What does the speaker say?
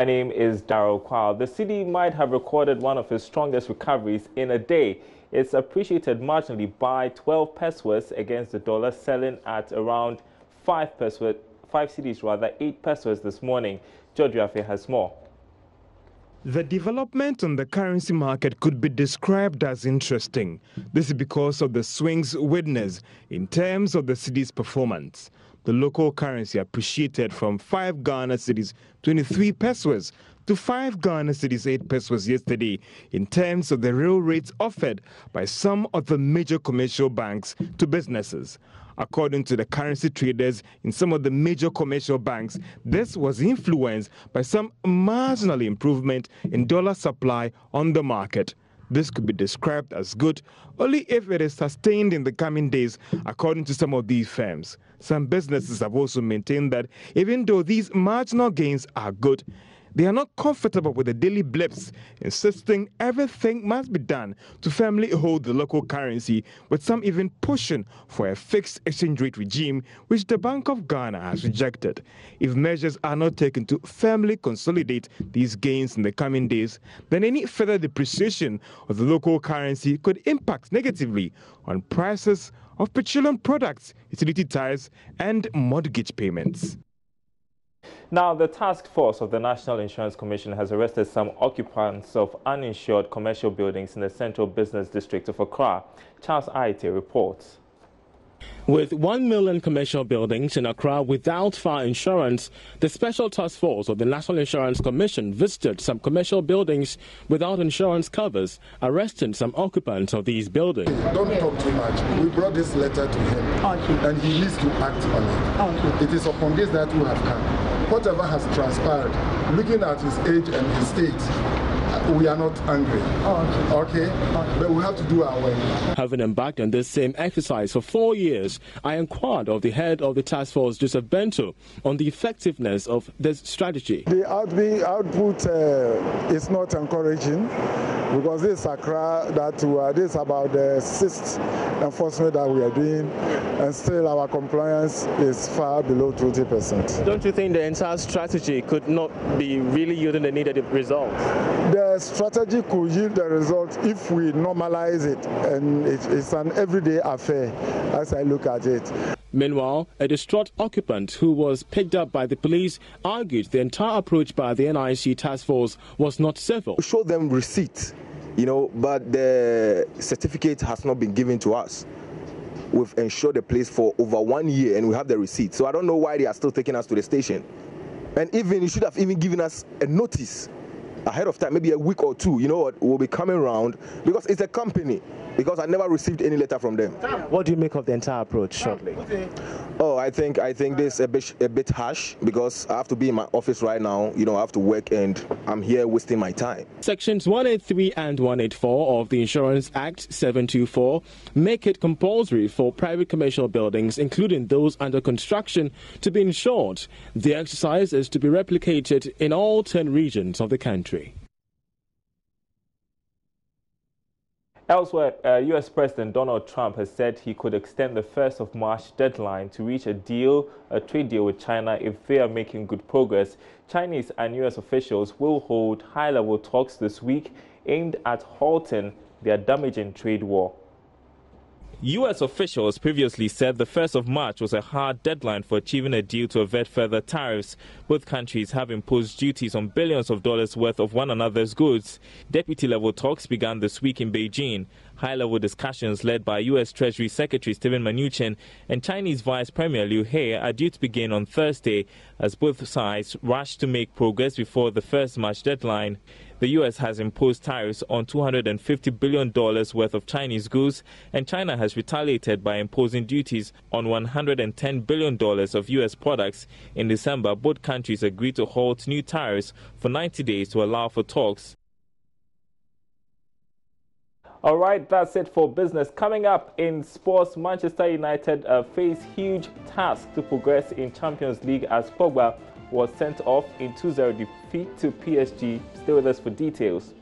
My name is Darryl Kwao. The cedi might have recorded one of its strongest recoveries in a day. It's appreciated marginally by 12 pesos against the dollar, selling at around 5 pesos, 5 cedis rather, 8 pesos this morning. George Yafe has more. The development on the currency market could be described as interesting. This is because of the swings witnessed in terms of the cedi's performance. The local currency appreciated from 5 Ghana cedis 23 pesos to 5 Ghana cedis 8 pesos yesterday in terms of the real rates offered by some of the major commercial banks to businesses. According to the currency traders in some of the major commercial banks, this was influenced by some marginal improvement in dollar supply on the market. This could be described as good only if it is sustained in the coming days, according to some of these firms. Some businesses have also maintained that even though these marginal gains are good, they are not comfortable with the daily blips, insisting everything must be done to firmly hold the local currency, with some even pushing for a fixed exchange rate regime, which the Bank of Ghana has rejected. If measures are not taken to firmly consolidate these gains in the coming days, then any further depreciation of the local currency could impact negatively on prices of petroleum products, utility tariffs, and mortgage payments. Now, the task force of the National Insurance Commission has arrested some occupants of uninsured commercial buildings in the Central Business District of Accra. Charles Aite reports. With 1 million commercial buildings in Accra without fire insurance, the Special Task Force of the National Insurance Commission visited some commercial buildings without insurance covers, arresting some occupants of these buildings. Don't talk too much. We brought this letter to him, and he needs to act on it. It is upon this that we have come. Whatever has transpired, looking at his age and his state, we are not angry. Okay? But we have to do our way. Having embarked on this same exercise for 4 years, I inquired of the head of the task force, Joseph Bento, on the effectiveness of this strategy. The output is not encouraging, because this is Accra this is about the 6th enforcement that we are doing, and still our compliance is far below 20%. Don't you think the entire strategy could not be really yielding the needed results? The strategy could yield the result if we normalize it, and it's an everyday affair as I look at it. Meanwhile, a distraught occupant who was picked up by the police argued the entire approach by the NIC task force was not civil. We show them receipts, but the certificate has not been given to us. We've insured the place for over 1 year and we have the receipt. So I don't know why they are still taking us to the station. And even you should have even given us a notice ahead of time, maybe a week or two. You know what, we'll be coming around, because it's a company. Because I never received any letter from them. What do you make of the entire approach shortly? Oh, I think this is a bit harsh, because I have to be in my office right now. I have to work, and I'm here wasting my time. Sections 183 and 184 of the Insurance Act 724 make it compulsory for private commercial buildings, including those under construction, to be insured. The exercise is to be replicated in all 10 regions of the country. Elsewhere, U.S. President Donald Trump has said he could extend the 1st of March deadline to reach a trade deal with China if they are making good progress. Chinese and U.S. officials will hold high-level talks this week aimed at halting their damaging trade war. U.S. officials previously said the 1st of March was a hard deadline for achieving a deal to avert further tariffs. Both countries have imposed duties on billions of dollars worth of one another's goods. Deputy-level talks began this week in Beijing. High-level discussions led by U.S. Treasury Secretary Steven Mnuchin and Chinese Vice Premier Liu He are due to begin on Thursday, as both sides rush to make progress before the 1st March deadline. The U.S. has imposed tariffs on $250 billion worth of Chinese goods, and China has retaliated by imposing duties on $110 billion of U.S. products. In December, both countries agreed to halt new tariffs for 90 days to allow for talks. All right, that's it for business. Coming up in sports, Manchester United face huge task to progress in Champions League as Pogba was sent off in 2-0 defeat to PSG. Stay with us for details.